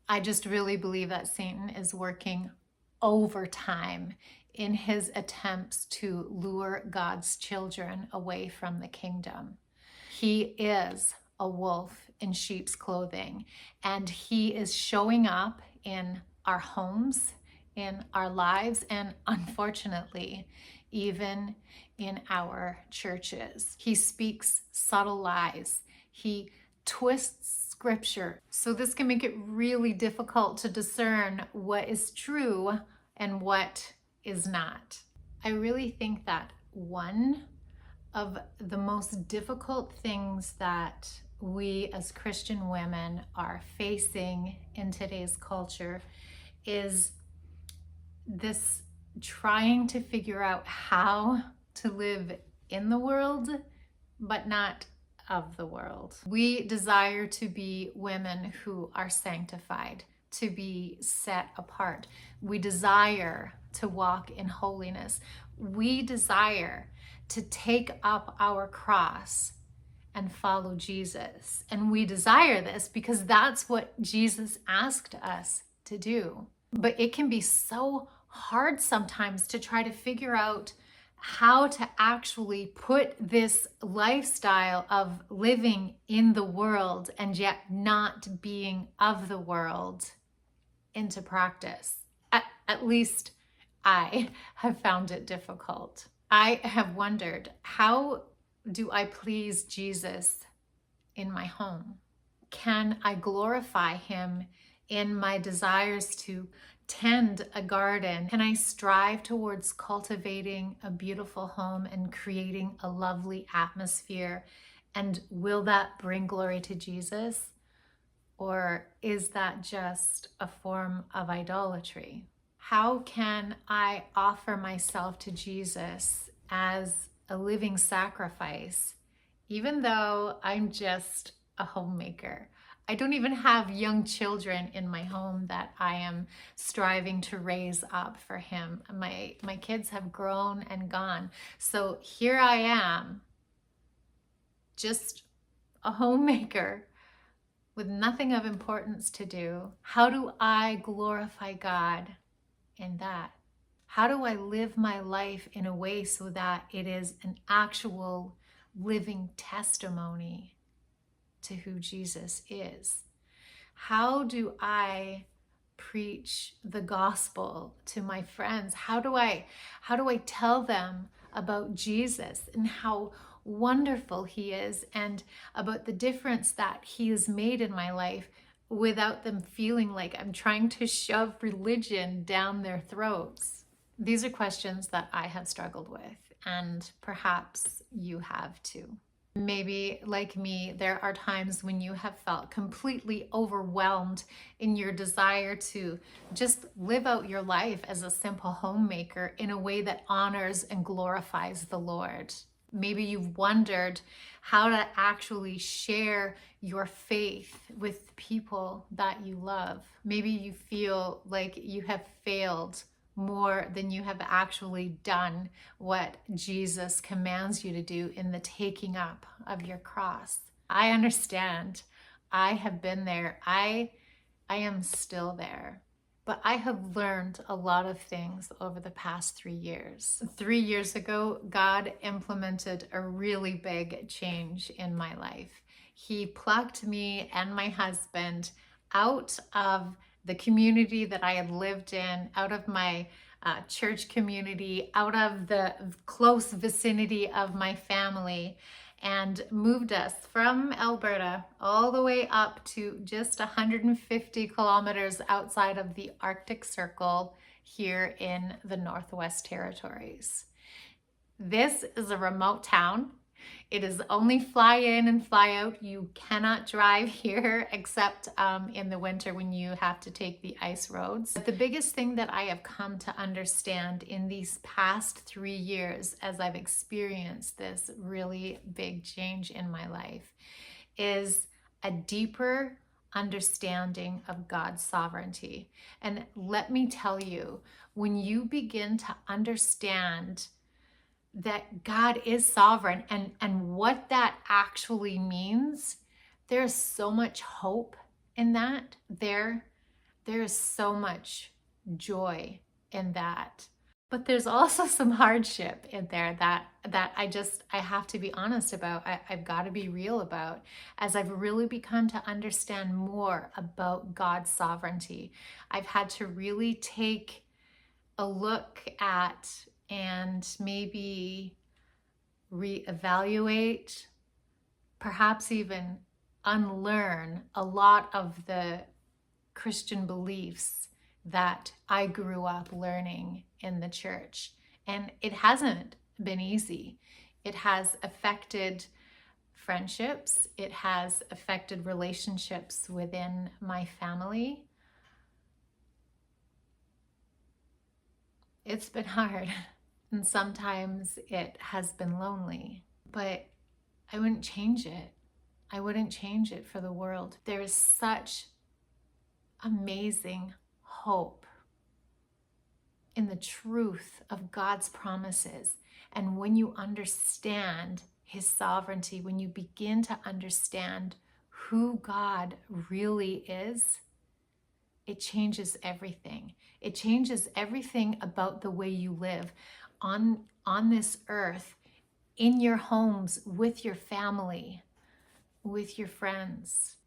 I just really believe that Satan is working overtime in his attempts to lure God's children away from the kingdom. He is a wolf in sheep's clothing, and he is showing up in our homes, in our lives, and unfortunately, even in our churches. He speaks subtle lies. He twists scripture. So this can make it really difficult to discern what is true and what is not. I really think that one of the most difficult things that we as Christian women are facing in today's culture is this trying to figure out how to live in the world, but not of the world. We desire to be women who are sanctified, to be set apart. We desire to walk in holiness. We desire to take up our cross and follow Jesus. And we desire this because that's what Jesus asked us to do. But it can be so hard sometimes to try to figure out how to actually put this lifestyle of living in the world and yet not being of the world into practice. At least I have found it difficult. I have wondered, how do I please Jesus in my home? Can I glorify him in my desires to tend a garden? Can I strive towards cultivating a beautiful home and creating a lovely atmosphere? And will that bring glory to Jesus? Or is that just a form of idolatry? How can I offer myself to Jesus as a living sacrifice, even though I'm just a homemaker? I don't even have young children in my home that I am striving to raise up for him. My kids have grown and gone. So here I am, just a homemaker with nothing of importance to do. How do I glorify God in that? How do I live my life in a way so that it is an actual living testimony to who Jesus is? How do I preach the gospel to my friends? How do I tell them about Jesus and how wonderful he is and about the difference that he has made in my life without them feeling like I'm trying to shove religion down their throats? These are questions that I have struggled with, and perhaps you have too. Maybe, like me, there are times when you have felt completely overwhelmed in your desire to just live out your life as a simple homemaker in a way that honors and glorifies the Lord. Maybe you've wondered how to actually share your faith with people that you love. Maybe you feel like you have failed more than you have actually done what Jesus commands you to do in the taking up of your cross. I understand. I have been there. I am still there. But I have learned a lot of things over the past 3 years. 3 years ago, God implemented a really big change in my life. He plucked me and my husband out of the community that I had lived in, out of my church community, out of the close vicinity of my family, and moved us from Alberta all the way up to just 150 kilometers outside of the Arctic Circle here in the Northwest Territories. This is a remote town. It is only fly in and fly out. You cannot drive here except in the winter when you have to take the ice roads. But the biggest thing that I have come to understand in these past 3 years as I've experienced this really big change in my life is a deeper understanding of God's sovereignty. And let me tell you, when you begin to understand that God is sovereign and what that actually means, there's so much hope in that. There There is so much joy in that. But there's also some hardship in there that I have to be honest about. I've got to be real about, as I've really begun to understand more about God's sovereignty. I've had to really take a look at and maybe reevaluate, perhaps even unlearn a lot of the Christian beliefs that I grew up learning in the church. And it hasn't been easy. It has affected friendships. It has affected relationships within my family. It's been hard. And sometimes it has been lonely. But I wouldn't change it. I wouldn't change it for the world. There is such amazing hope in the truth of God's promises. And when you understand his sovereignty, when you begin to understand who God really is, it changes everything. It changes everything about the way you live on this earth, in your homes, with your family, with your friends.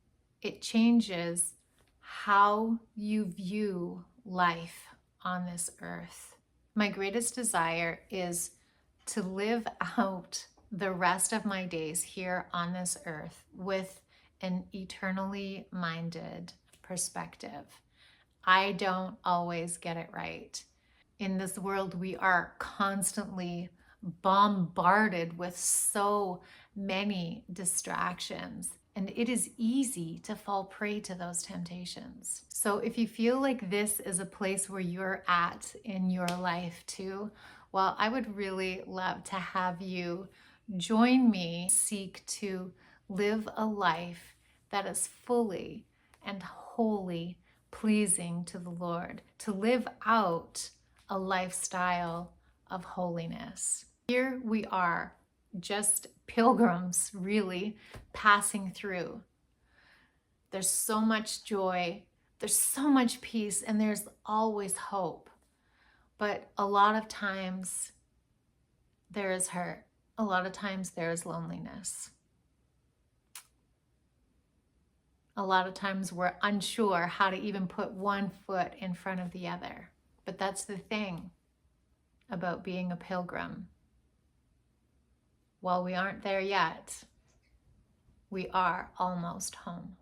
It changes how you view life on this earth. My greatest desire is to live out the rest of my days here on this earth with an eternally minded perspective. I don't always get it right. In this world, we are constantly bombarded with so many distractions, and it is easy to fall prey to those temptations. So if you feel like this is a place where you're at in your life too, well, I would really love to have you join me, seek to live a life that is fully and wholly pleasing to the Lord, to live out a lifestyle of holiness. Here we are, just pilgrims, really, passing through. There's so much joy, there's so much peace, and there's always hope. But a lot of times there is hurt. A lot of times there is loneliness. A lot of times we're unsure how to even put one foot in front of the other. But that's the thing about being a pilgrim. While we aren't there yet, we are almost home.